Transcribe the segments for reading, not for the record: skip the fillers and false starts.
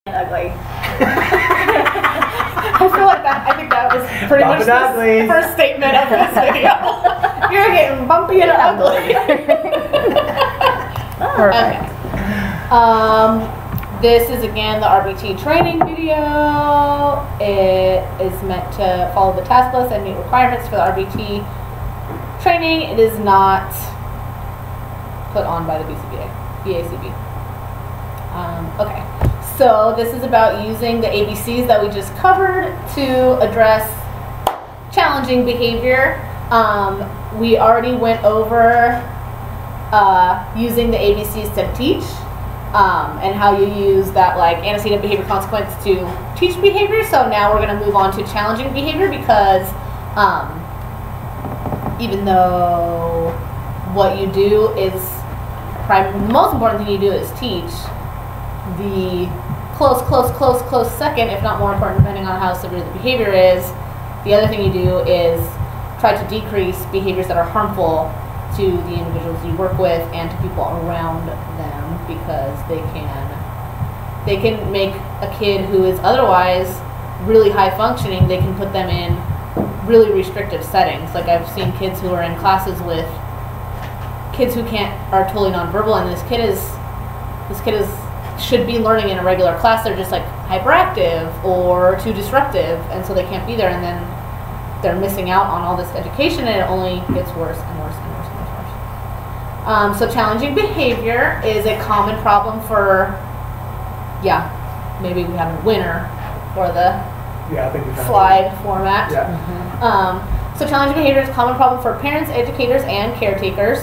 ugly. I feel like that. I think that was pretty much the first statement of this video. You're getting bumpy and ugly. Perfect. Okay. This is again the RBT training video. It is meant to follow the task list and meet requirements for the RBT training. It is not put on by the BACB. Okay. So this is about using the ABCs that we just covered to address challenging behavior. We already went over using the ABCs to teach and how you use that like antecedent behavior consequence to teach behavior. So now we're going to move on to challenging behavior because even though what you do is the most important thing you do is teach, the close second, if not more important, depending on how severe the behavior is, the other thing you do is try to decrease behaviors that are harmful to the individuals you work with and to people around them, because they can make a kid who is otherwise really high functioning, they can put them in really restrictive settings. Like I've seen kids who are in classes with kids who are totally nonverbal, and this kid is should be learning in a regular class. They're just like hyperactive or too disruptive, and so they can't be there, and then they're missing out on all this education, and it only gets worse and worse and worse and worse. So challenging behavior is a common problem for, maybe we have a winner for the slide format. Yeah. So challenging behavior is a common problem for parents, educators, and caretakers.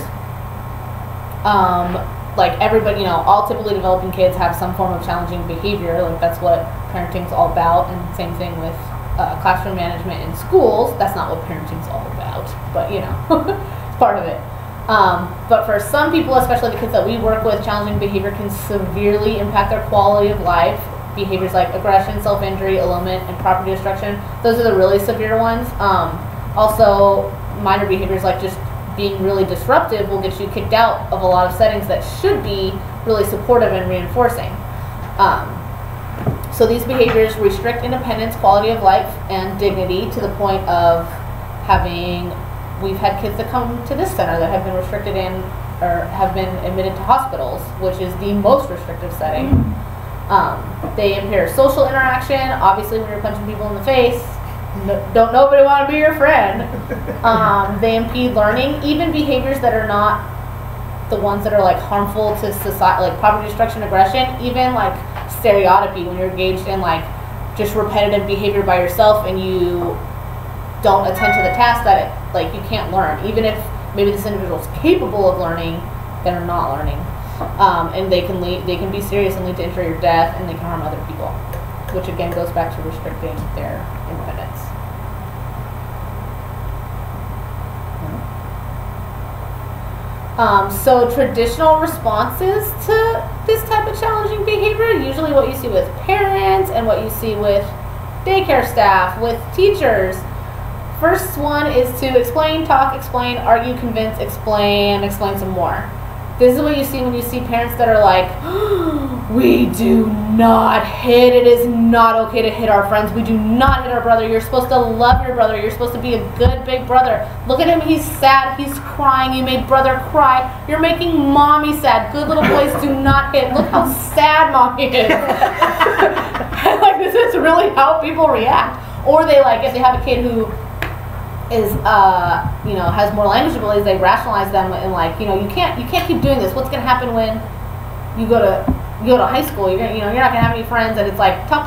Like everybody, all typically developing kids have some form of challenging behavior. Like that's what parenting's all about, and same thing with classroom management in schools. That's not what parenting's all about, but it's part of it. But for some people, especially the kids that we work with, challenging behavior can severely impact their quality of life. Behaviors like aggression, self-injury, elopement, and property destruction, those are the really severe ones. Also, minor behaviors like just being really disruptive will get you kicked out of a lot of settings that should be really supportive and reinforcing. So these behaviors restrict independence, quality of life, and dignity to the point of we've had kids that come to this center that have been restricted in or have been admitted to hospitals, which is the most restrictive setting. They impair social interaction. Obviously, when you're punching people in the face, don't nobody want to be your friend. They impede learning. Even behaviors that are not the ones that are like harmful to society, like property destruction, aggression, even like stereotypy, when you're engaged in like just repetitive behavior by yourself and you don't attend to the task that you can't learn. Even if maybe this individual is capable of learning, they're not learning. And they can be serious and lead to injury or death, and they can harm other people, which again goes back to restricting their independence. So traditional responses to this type of challenging behavior, usually what you see with parents and what you see with daycare staff, with teachers. First one is to explain, talk, explain, argue, convince, explain some more. This is what you see when you see parents that are like, we do not hit. It is not okay to hit our friends. We do not hit our brother. You're supposed to love your brother. You're supposed to be a good big brother. Look at him. He's sad. He's crying. You made brother cry. You're making mommy sad. Good little boys do not hit. Look how sad mommy is. Like, this is really how people react. Or they if they have a kid who is has more language abilities, they rationalize them and you can't keep doing this. What's gonna happen when you go to high school? You're not gonna have any friends, and it's like talk.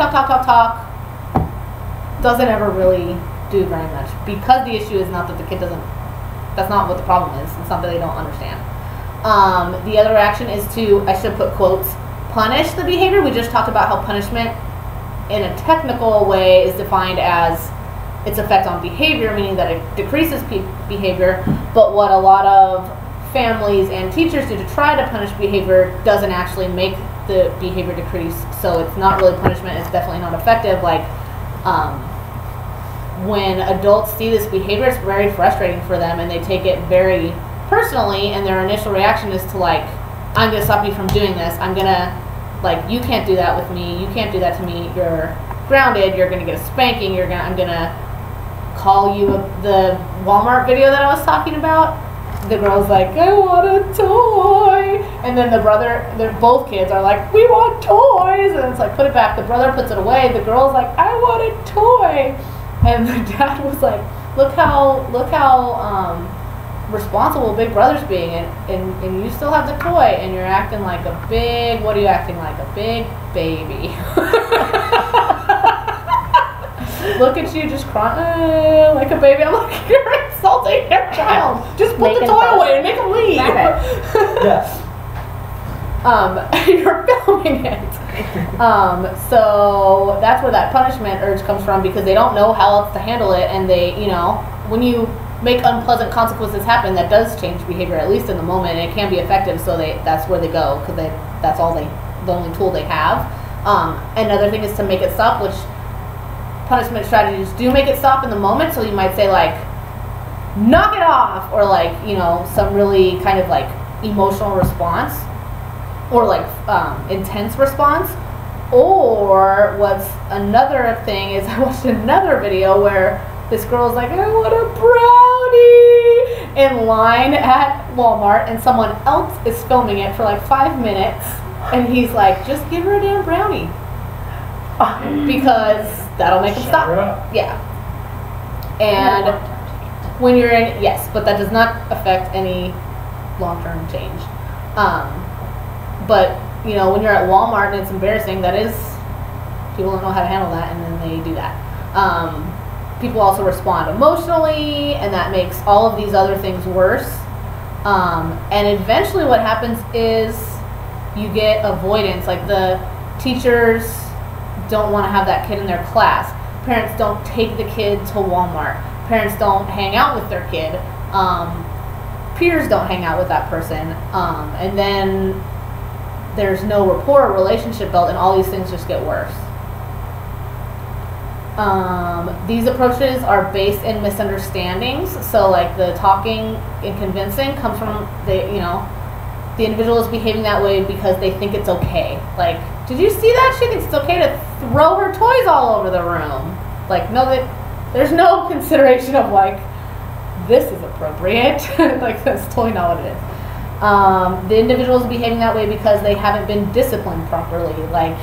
Doesn't ever really do very much, because the issue is not that the kid doesn't. That's not what the problem is. It's not that they don't understand. The other action is to, I should put quotes, punish the behavior. We just talked about how punishment in a technical way is defined as its effect on behavior, meaning that it decreases behavior, but what a lot of families and teachers do to try to punish behavior doesn't actually make the behavior decrease. So it's not really punishment, it's definitely not effective. When adults see this behavior, it's very frustrating for them, and they take it very personally, and their initial reaction is to I'm going to stop you from doing this. I'm going to Like, you can't do that with me. You can't do that to me. You're grounded. You're gonna get a spanking. I'm gonna call you the Walmart video that I was talking about. The girl's like, I want a toy. And then both kids are like, we want toys. And it's like, put it back. The brother puts it away. The girl's like, I want a toy. And the dad was like, look how responsible Big Brother's being, and you still have the toy, and you're acting like what are you acting like? A big baby. Look at you just crying like a baby. I'm like, you're insulting your child. Just put the toy away and make him leave. Yes. You're filming it. So that's where that punishment urge comes from, because they don't know how else to handle it, and they, when you make unpleasant consequences happen, that does change behavior, at least in the moment, and it can be effective. So that's where they go, because that's the only tool they have. Another thing is to make it stop, which punishment strategies do make it stop in the moment. So you might say, like, knock it off, or like, some really kind of like emotional response, or like intense response. Or what's another thing is, I watched another video where this girl's like, I want a brownie, in line at Walmart, and someone else is filming it for like 5 minutes, and he's like, just give her a damn brownie, because that'll make him stop. Yeah. And when you're in, yes, but that does not affect any long-term change. But when you're at Walmart and it's embarrassing, that is, people don't know how to handle that, and then they do that. People also respond emotionally, and that makes all of these other things worse. And eventually what happens is you get avoidance. Like, the teachers don't want to have that kid in their class. Parents don't take the kid to Walmart. Parents don't hang out with their kid. Peers don't hang out with that person. And then there's no rapport or relationship built, and all these things just get worse. These approaches are based in misunderstandings. So, like, the talking and convincing comes from the individual is behaving that way because they think it's okay. Like, did you see that? She thinks it's okay to throw her toys all over the room. Like, no, there's no consideration of, like, this is appropriate. Like, that's totally not what it is. The individual is behaving that way because they haven't been disciplined properly. Like,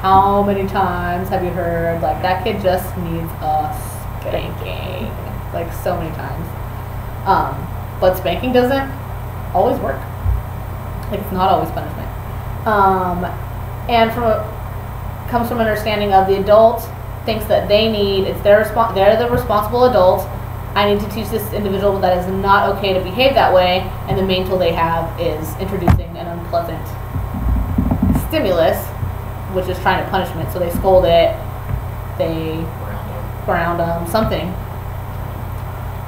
how many times have you heard, like, that kid just needs a spanking? Like, so many times. But spanking doesn't always work. Like, it's not always punishment. And comes from understanding of the adult thinks that they need, they're the responsible adult. I need to teach this individual that it's not okay to behave that way, and the main tool they have is introducing an unpleasant stimulus, which is trying to punishment. So they scold it, they ground them, something.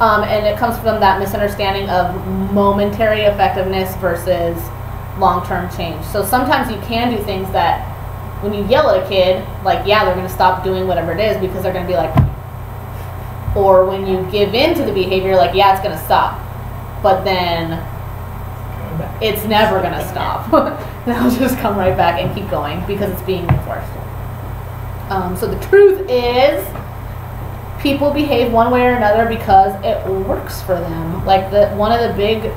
And it comes from that misunderstanding of momentary effectiveness versus long-term change. So sometimes you can do things that, when you yell at a kid, like, yeah, they're going to stop doing whatever it is because they're going to be like, or when you give in to the behavior, like, yeah, it's going to stop, but then it's never going to stop. They'll just come right back and keep going because it's being enforced. So the truth is, people behave one way or another because it works for them. Like, one of the big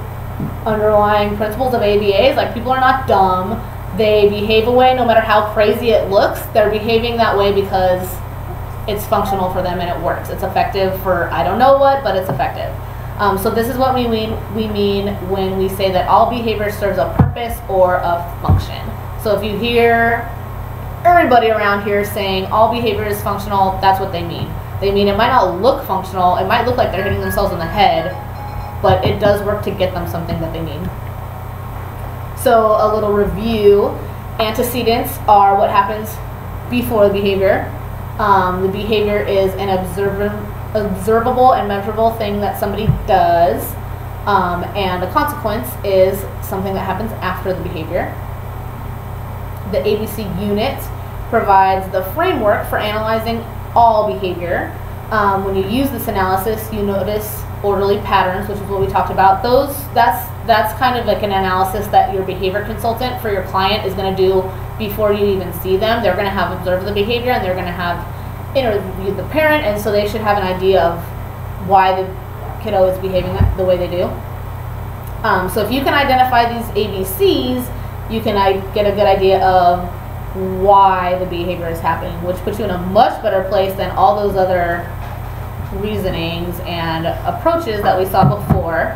underlying principles of ABA is, like, people are not dumb. They behave a way no matter how crazy it looks. They're behaving that way because it's functional for them and it works. It's effective for I don't know what, but it's effective. So this is what we mean when we say that all behavior serves a purpose or a function. So if you hear everybody around here saying all behavior is functional, that's what they mean. They mean it might not look functional. It might look like they're hitting themselves in the head, but it does work to get them something that they need. So a little review. Antecedents are what happens before the behavior. The behavior is an observable and measurable thing that somebody does, and a consequence is something that happens after the behavior. The ABC unit provides the framework for analyzing all behavior. When you use this analysis, you notice orderly patterns, which is what we talked about. That's kind of like an analysis that your behavior consultant for your client is going to do before you even see them. They're going to have observed the behavior, and they're going to have interviewed the parent, and so they should have an idea of why the kiddo is behaving the way they do. So if you can identify these ABCs, you can get a good idea of why the behavior is happening, which puts you in a much better place than all those other reasonings and approaches that we saw before.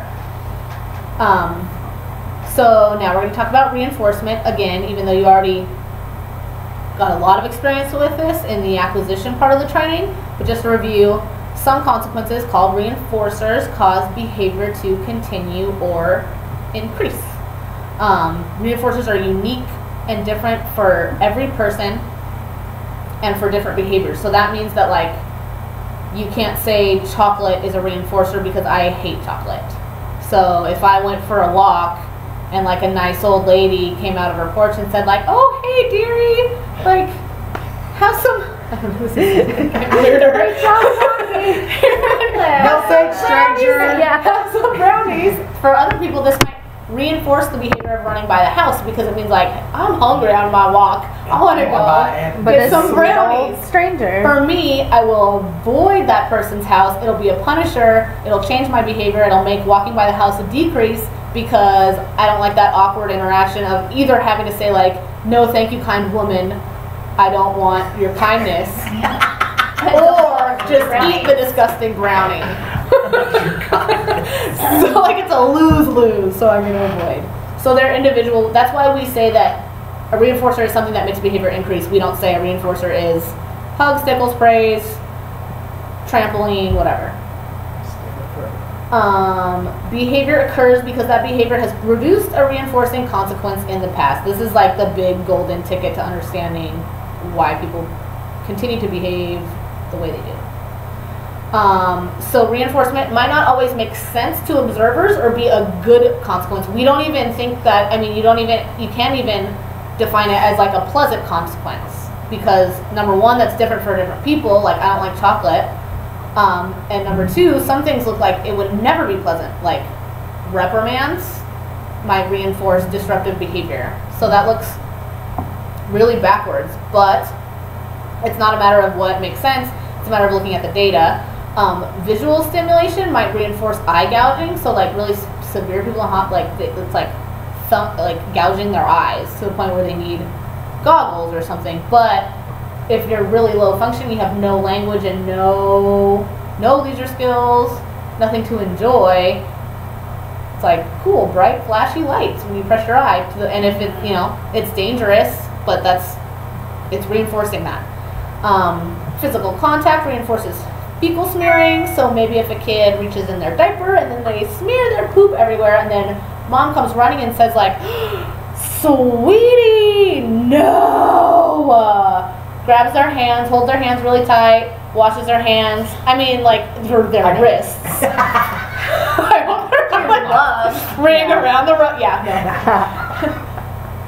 So now we're going to talk about reinforcement again, even though you already got a lot of experience with this in the acquisition part of the training. But just to review, some consequences called reinforcers cause behavior to continue or increase. Reinforcers are unique and different for every person and for different behaviors. So that means that, like, you can't say chocolate is a reinforcer because I hate chocolate. So if I went for a walk and like a nice old lady came out of her porch and said like, oh hey dearie, like have some No thanks, stranger. Yeah, have some brownies. For other people, this might reinforce the behavior of running by the house because it means like, I'm hungry on my walk, I want to go get some brownies. Stranger. For me, I will avoid that person's house. It'll be a punisher. It'll change my behavior. It'll make walking by the house a decrease because I don't like that awkward interaction of either having to say like, no thank you kind woman, I don't want your kindness, or just eat the disgusting brownie. So like it's a lose-lose, so I'm going to avoid. So they're individual. That's why we say that a reinforcer is something that makes behavior increase. We don't say a reinforcer is hugs, tickles, praise, trampoline, whatever. Behavior occurs because that behavior has produced a reinforcing consequence in the past. This is like the big golden ticket to understanding why people continue to behave the way they do. So reinforcement might not always make sense to observers or be a good consequence. We don't even think that, I mean, you can't even define it as like a pleasant consequence because number one, that's different for different people. Like I don't like chocolate. And number two, some things look like it would never be pleasant. Like reprimands might reinforce disruptive behavior. So that looks really backwards, but it's not a matter of what makes sense. It's a matter of looking at the data. Visual stimulation might reinforce eye gouging. So like really severe people like it's like gouging their eyes to the point where they need goggles or something. But if you're really low function, you have no language and no leisure skills, nothing to enjoy. It's like cool, bright, flashy lights when you press your eye to and if it it's dangerous, but it's reinforcing that. Physical contact reinforces fecal smearing. So maybe if a kid reaches in their diaper and then they smear their poop everywhere, and then mom comes running and says like, "Sweetie, no!" Grabs their hands, holds their hands really tight, washes their hands. I mean, like their wrists. I hope they're gloves ring around the room. Yeah, no.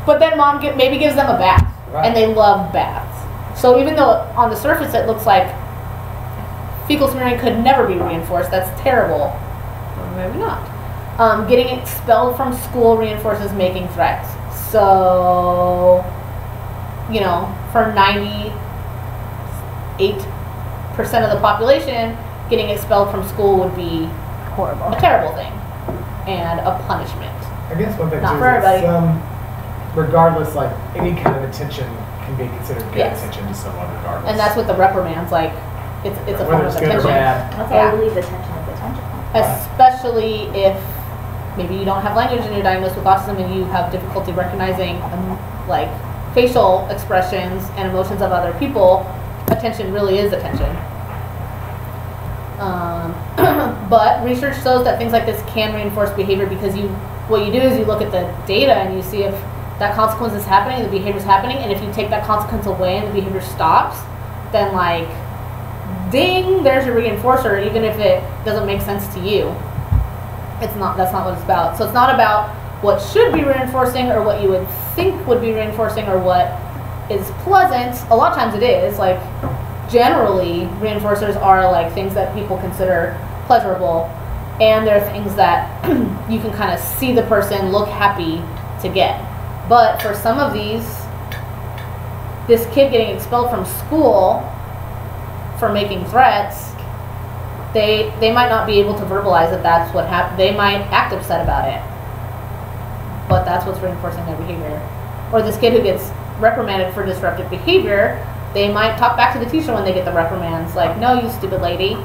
But then mom maybe gives them a bath, and they love baths. So even though on the surface it looks like fecal smearing could never be reinforced, that's terrible. Or maybe not. Getting expelled from school reinforces making threats. So, for 98% of the population, getting expelled from school would be horrible, a terrible thing, and a punishment. I guess one thing not too for everybody. Regardless, like any kind of attention can be considered good Yes. attention to someone, regardless. And that's what the reprimand's like. It's a form whether of it's good or attention. bad. That's why I believe attention is attention. Especially if maybe you don't have language and you're diagnosed with autism and you have difficulty recognizing like facial expressions and emotions of other people, attention really is attention. But research shows that things like this can reinforce behavior because what you do is you look at the data and you see if that consequence is happening, the behavior is happening, and if you take that consequence away and the behavior stops, then like, ding, there's your reinforcer, even if it doesn't make sense to you. That's not what it's about. So it's not about what should be reinforcing or what you would think would be reinforcing or what is pleasant. A lot of times it is. Like, generally, reinforcers are like things that people consider pleasurable. and there are things that you can kind of see the person look happy to get. But for some of these, this kid getting expelled from school for making threats, they might not be able to verbalize that that's what happened. They might act upset about it, but that's what's reinforcing their behavior. Or this kid who gets reprimanded for disruptive behavior, they might talk back to the teacher when they get the reprimands, like, no, you stupid lady.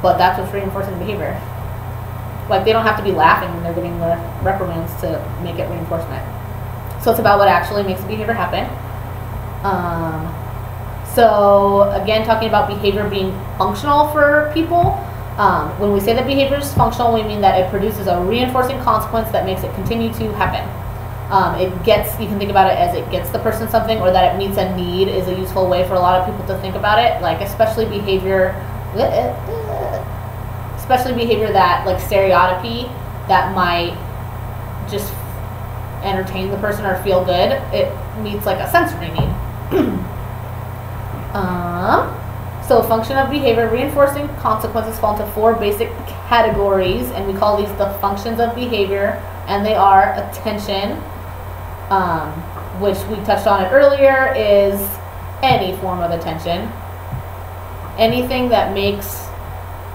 But that's what's reinforcing the behavior. Like, they don't have to be laughing when they're getting the reprimands to make it reinforcement. So it's about what actually makes the behavior happen. So again, talking about behavior being functional for people. When we say that behavior is functional, we mean that it produces a reinforcing consequence that makes it continue to happen. You can think about it as it gets the person something, or that it meets a need is a useful way for a lot of people to think about it. Like especially behavior that, like stereotypy, that might just entertain the person or feel good. It meets like a sensory need. So function of behavior, reinforcing consequences fall into 4 basic categories, and we call these the functions of behavior, and they are attention, which we touched on it earlier, is any form of attention. Anything that makes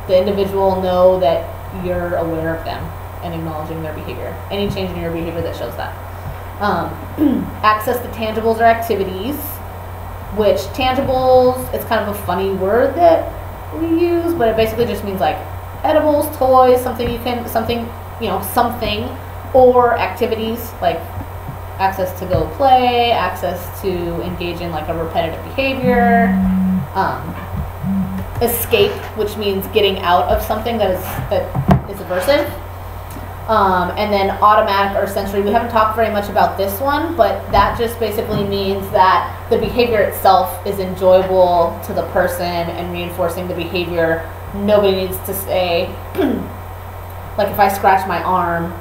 the individual know that you're aware of them and acknowledging their behavior. Any change in your behavior that shows that. Access to tangibles or activities, which tangibles, it's kind of a funny word that we use, but it basically just means like edibles, toys, something, or activities like access to go play, access to engage in like a repetitive behavior. Escape, which means getting out of something that is aversive. And then automatic or sensory. We haven't talked very much about this one, but that just basically means that the behavior itself is enjoyable to the person and reinforcing the behavior. Nobody needs to say, like if I scratch my arm,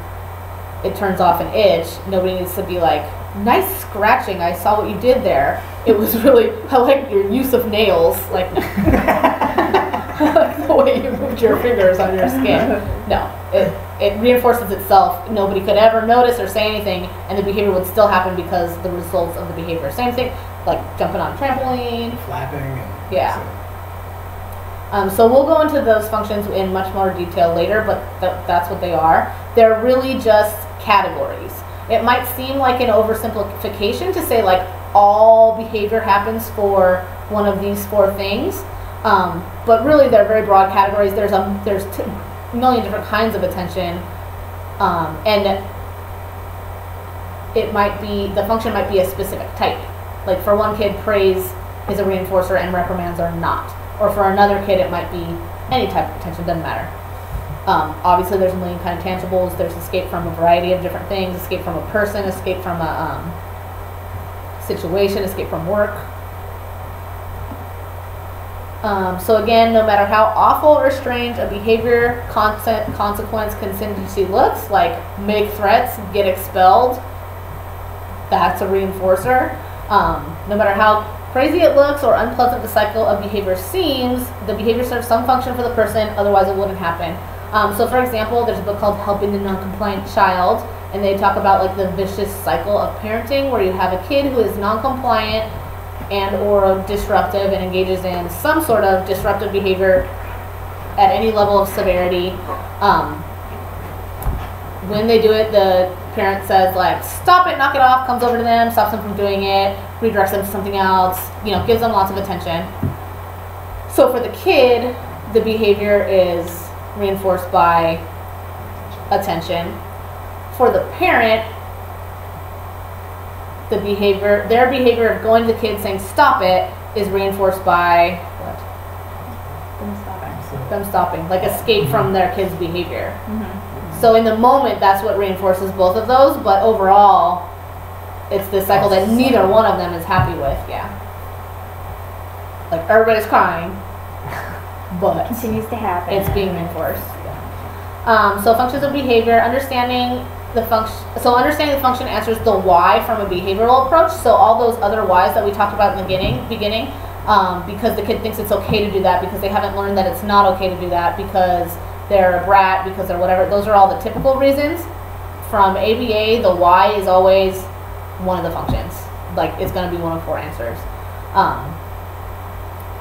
it turns off an itch. Nobody needs to be like, nice scratching, I saw what you did there. It was really, I like your use of nails, like the way you moved your fingers on your skin. No, it reinforces itself. Nobody could ever notice or say anything, and the behavior would still happen because the results of the behavior. Same thing, like jumping on a trampoline. Flapping. And yeah. So we'll go into those functions in much more detail later, but that's what they are. They're really just categories. It might seem like an oversimplification to say like all behavior happens for one of these 4 things, but really they're very broad categories. There's a million different kinds of attention, and the function might be a specific type. Like for one kid, praise is a reinforcer and reprimands are not. Or for another kid, it might be any type of attention, doesn't matter. Obviously, there's a million kind of tangibles. There's escape from a variety of different things, escape from a person, escape from a situation, escape from work. So again, no matter how awful or strange a behavior, consequence, contingency looks, like make threats, get expelled, that's a reinforcer. No matter how crazy it looks or unpleasant the cycle of behavior seems, the behavior serves some function for the person, otherwise it wouldn't happen. So for example, there's a book called Helping the Non-Compliant Child, and they talk about like the vicious cycle of parenting, where you have a kid who is non-compliant and or disruptive and engages in some sort of disruptive behavior at any level of severity. When they do it, the parent says like, stop it, knock it off, comes over to them, stops them from doing it, redirects them to something else, gives them lots of attention. So for the kid, the behavior is reinforced by attention. For the parent, their behavior of going to the kid saying stop it is reinforced by what? Them stopping, like escape from their kid's behavior. Mm-hmm. So in the moment, that's what reinforces both of those, but overall, it's this cycle that neither one of them is happy with. Yeah. Like everybody's crying, but continues to happen. It's being reinforced. So functions of behavior, understanding the function answers the why from a behavioral approach. So all those other whys that we talked about in the beginning, because the kid thinks it's okay to do that, because they haven't learned that it's not okay to do that, because they're a brat because they're whatever. Those are all the typical reasons. From ABA, the why is always one of the functions. Like, it's going to be one of 4 answers.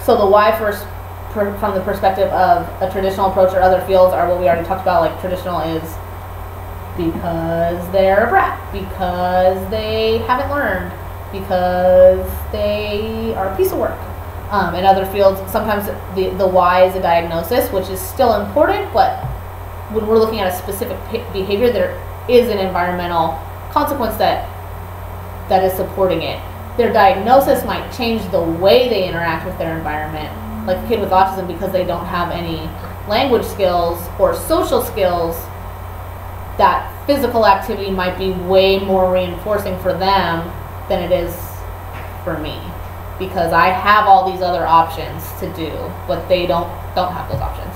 So the why first, from the perspective of a traditional approach or other fields, are what we already talked about. Like, traditional is because they're a brat, because they haven't learned, because they are a piece of work. In other fields, sometimes the why is a diagnosis, which is still important, but when we're looking at a specific behavior, there is an environmental consequence that is supporting it. Their diagnosis might change the way they interact with their environment. Like a kid with autism, because they don't have any language skills or social skills, that physical activity might be way more reinforcing for them than it is for me, because I have all these other options to do, but they don't have those options.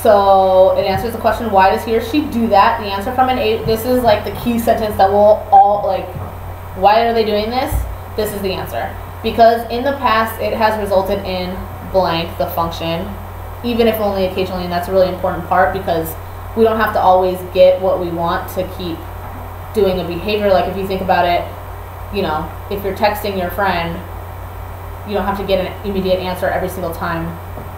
So it answers the question, why does he or she do that? The answer from this is like the key sentence that will all, like, why are they doing this? This is the answer. Because in the past it has resulted in blank, the function, even if only occasionally, and that's a really important part, because we don't have to always get what we want to keep doing a behavior. Like, if you think about it, you know, if you're texting your friend, you don't have to get an immediate answer every single time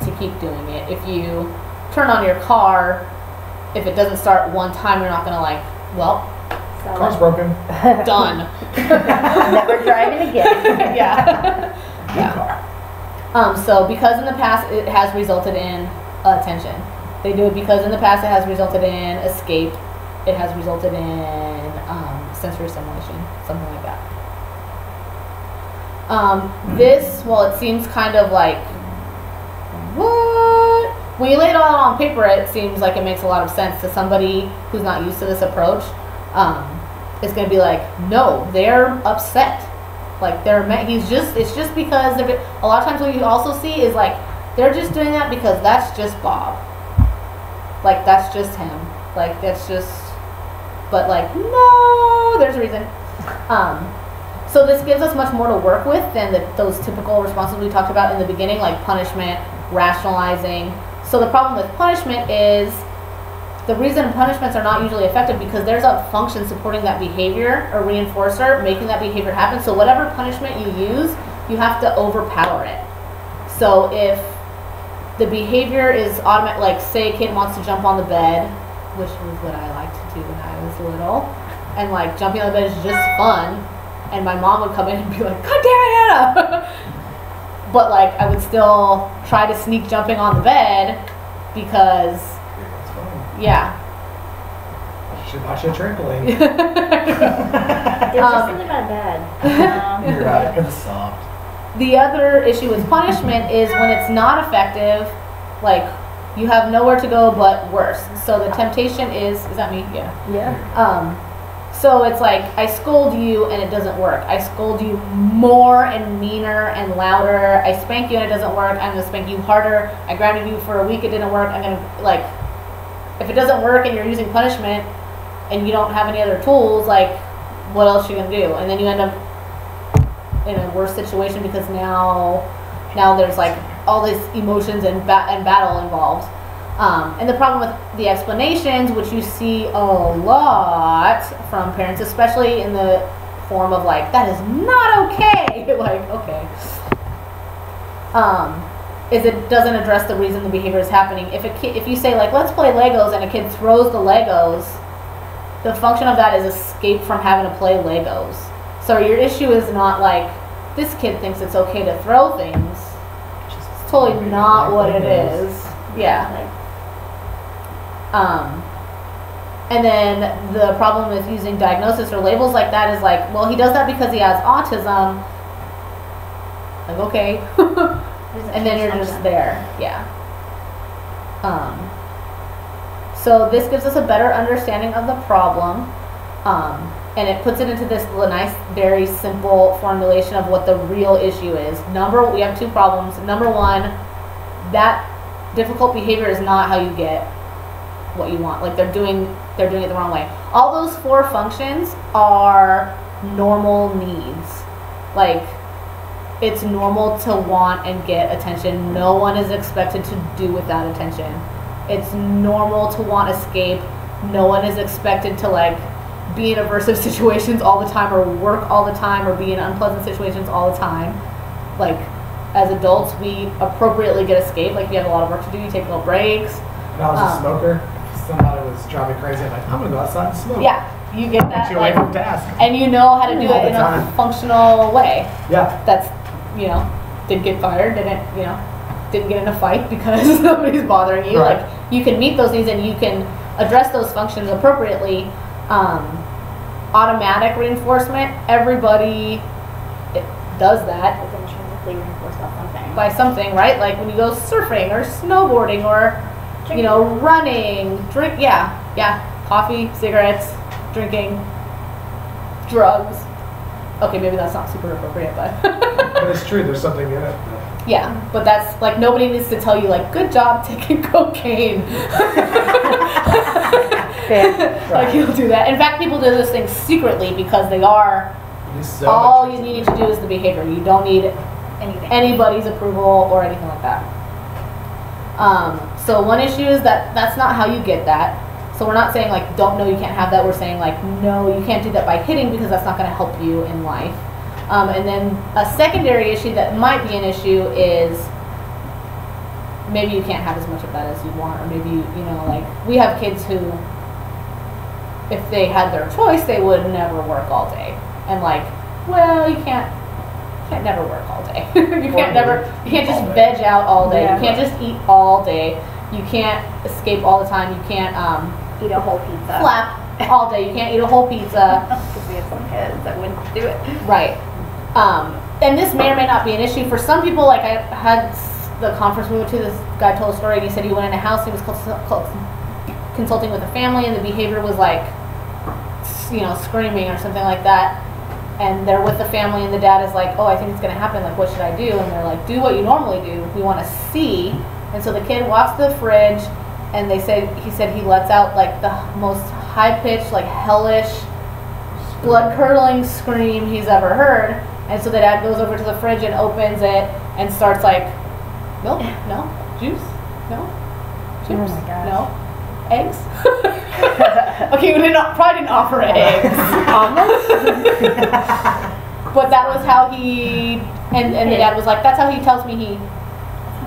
to keep doing it. If you turn on your car, if it doesn't start one time, you're not gonna like, well, car's broken. Done. Never driving again. Yeah. New car. So because in the past it has resulted in attention. They do it because in the past it has resulted in escape. It has resulted in sensory stimulation, something like that. This, while it seems kind of like, what? When you lay it all out on paper, it seems like it makes a lot of sense to somebody who's not used to this approach. It's going to be like, no, they're upset. Like, it's just because a lot of times what you also see is like, they're just doing that because that's just Bob. Like, that's just him. Like, that's just, but like, no, there's a reason. So this gives us much more to work with than those typical responses we talked about in the beginning, like punishment, rationalizing. So the problem with punishment is, the reason punishments are not usually effective because there's a function supporting that behavior, a reinforcer, making that behavior happen. So whatever punishment you use, you have to overpower it. So if the behavior is automatic, like say a kid wants to jump on the bed, which was what I liked to do when I was little, and like jumping on the bed is just fun, and my mom would come in and be like, God damn it, Hannah! But like, I would still try to sneak jumping on the bed because, yeah. I should watch a trampoline. There's just something about bed. You're right, it's soft. The other issue with punishment is when it's not effective, like you have nowhere to go but worse. So the temptation is that me? Yeah. Yeah. So it's like, I scold you and it doesn't work. I scold you more and meaner and louder. I spank you and it doesn't work. I'm gonna spank you harder. I grounded you for a week, it didn't work. I'm gonna, like, if it doesn't work and you're using punishment and you don't have any other tools, like, what else are you gonna do? And then you end up in a worse situation because now there's like all these emotions and battle involved. And the problem with the explanations, which you see a lot from parents, especially in the form of like, that is not okay, like, okay, is it doesn't address the reason the behavior is happening. If you say like, let's play Legos, and a kid throws the Legos, the function of that is escape from having to play Legos. So your issue is not like, this kid thinks it's okay to throw things. It's totally not what it is. Yeah. And then the problem with using diagnosis or labels like that is like, well, he does that because he has autism. Like, okay. And then you're just there. Yeah. So this gives us a better understanding of the problem. And it puts it into this nice, very simple formulation of what the real issue is. We have 2 problems. Number 1, that difficult behavior is not how you get what you want. Like, they're doing it the wrong way. All those 4 functions are normal needs. Like, it's normal to want and get attention. No one is expected to do without attention. It's normal to want escape. No one is expected to like be in aversive situations all the time, or work all the time, or be in unpleasant situations all the time. Like, as adults, we appropriately get escape. Like, if you have a lot of work to do, you take little breaks. When I was a smoker, somebody was driving me crazy. I'm like, I'm gonna go outside and smoke. Yeah, you get that. Get you away from task. And you know how to do All it the in time. a functional way. Yeah. That's, you know, didn't get fired, didn't get in a fight because somebody's bothering you. Right. Like, you can meet those needs and you can address those functions appropriately. Automatic reinforcement, everybody does that It's intrinsically reinforced by something. by something, right? Like when you go surfing or snowboarding or, you know, running, coffee, cigarettes, drinking, drugs. Okay, maybe that's not super appropriate, but But it's true, there's something in it. yeah, but that's like nobody needs to tell you like, good job taking cocaine. Like you'll do that. In fact, people do those things secretly because they are. So All much you need to do is the behavior. You don't need anybody's approval or anything like that. So one issue is that that's not how you get that. So we're not saying like don't know you can't have that. We're saying like no, you can't do that by hitting because that's not going to help you in life. And then a secondary issue that might be an issue is maybe you can't have as much of that as you want, or maybe you know, like we have kids who, if they had their choice, they would never work all day. And like, well, you can't never work all day. you can't just veg out all day. You can't just eat all day. You can't escape all the time. You can't Eat a whole pizza. flap all day. You can't eat a whole pizza. Because we have some kids that wouldn't do it. Right. And this may or may not be an issue for some people. Like I had the conference we went to, this guy told a story and he said he went in a house, he was consulting with a family, and the behavior was like, you know, screaming or something like that. And they're with the family and the dad is like, oh, I think it's going to happen, like what should I do? And they're like, do what you normally do. We want to see. And so the kid walks to the fridge and he said he lets out like the most high-pitched, like hellish, blood-curdling scream he's ever heard. And so the dad goes over to the fridge and opens it and starts like, milk? No. Juice? No. Chips? Oh my gosh. No. Eggs? Okay, we probably didn't offer eggs. But that was how he, and the dad was like, that's how he tells me he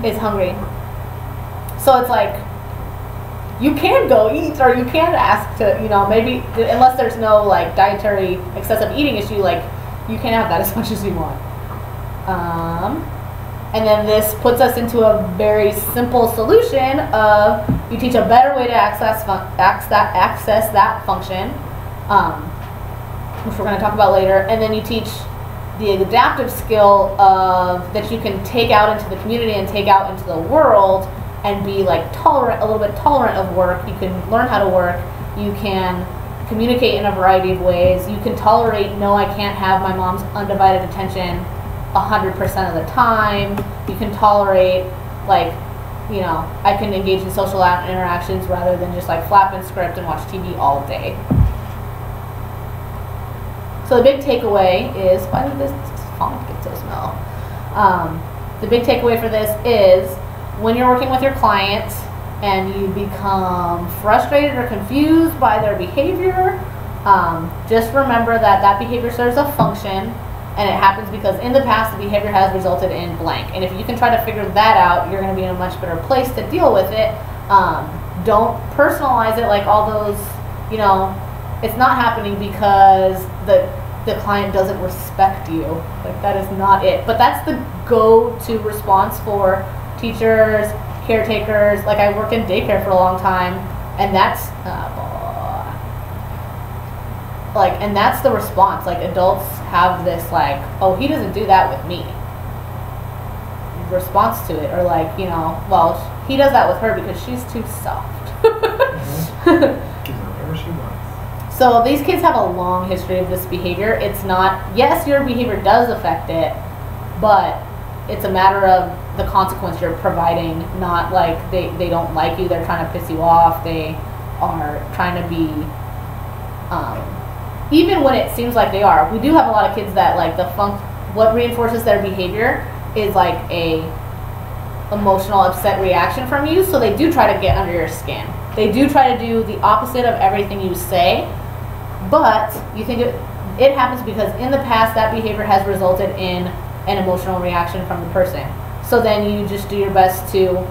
is hungry. So it's like, you can go eat, or you can ask to, you know, maybe, unless there's no like dietary excessive eating issue, like you can have that as much as you want. And then this puts us into a very simple solution of you teach a better way to access that function, which we're going to talk about later, and then you teach the adaptive skill of that you can take out into the community and take out into the world and be like tolerant, a little bit tolerant of work. You can learn how to work. You can communicate in a variety of ways. You can tolerate, no, I can't have my mom's undivided attention 100% of the time. You can tolerate, like, you know, I can engage in social interactions rather than just like flap and script and watch TV all day. So the big takeaway is, why did this font get so small? The big takeaway for this is when you're working with your clients and you become frustrated or confused by their behavior, just remember that that behavior serves a function. And it happens because in the past the behavior has resulted in blank. And if you can try to figure that out, you're going to be in a much better place to deal with it. Don't personalize it like all those, you know, it's not happening because the client doesn't respect you. Like that is not it. But that's the go-to response for teachers, caretakers. Like I worked in daycare for a long time, and that's and that's the response. Like adults have this like, oh, he doesn't do that with me response to it, or like, you know, well, he does that with her because she's too soft. Give her whatever she wants. So these kids have a long history of this behavior. It's not, yes, your behavior does affect it, but it's a matter of the consequence you're providing, not like they don't like you, they're trying to piss you off, they are trying to be, even when it seems like they are. We do have a lot of kids that like the what reinforces their behavior is like a emotional upset reaction from you, so they do try to get under your skin. They do try to do the opposite of everything you say, but you think it happens because in the past that behavior has resulted in an emotional reaction from the person. So then you just do your best to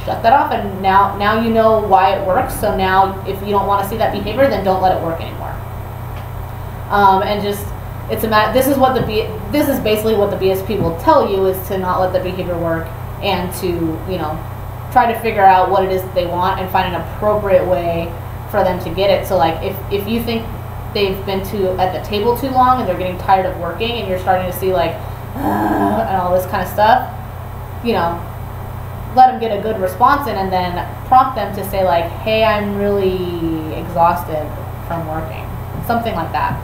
shut that off, and now you know why it works. So now if you don't want to see that behavior, then don't let it work anymore. And just this is basically what the BSP will tell you, is to not let the behavior work, and to, you know, try to figure out what it is that they want and find an appropriate way for them to get it. So like if you think they've been at the table too long and they're getting tired of working, and you're starting to see like and all this kind of stuff, you know, let them get a good response in, and then prompt them to say like, hey, I'm really exhausted from working, something like that.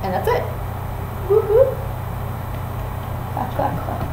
And that's it. Woo-hoo. Clap, clap, clap.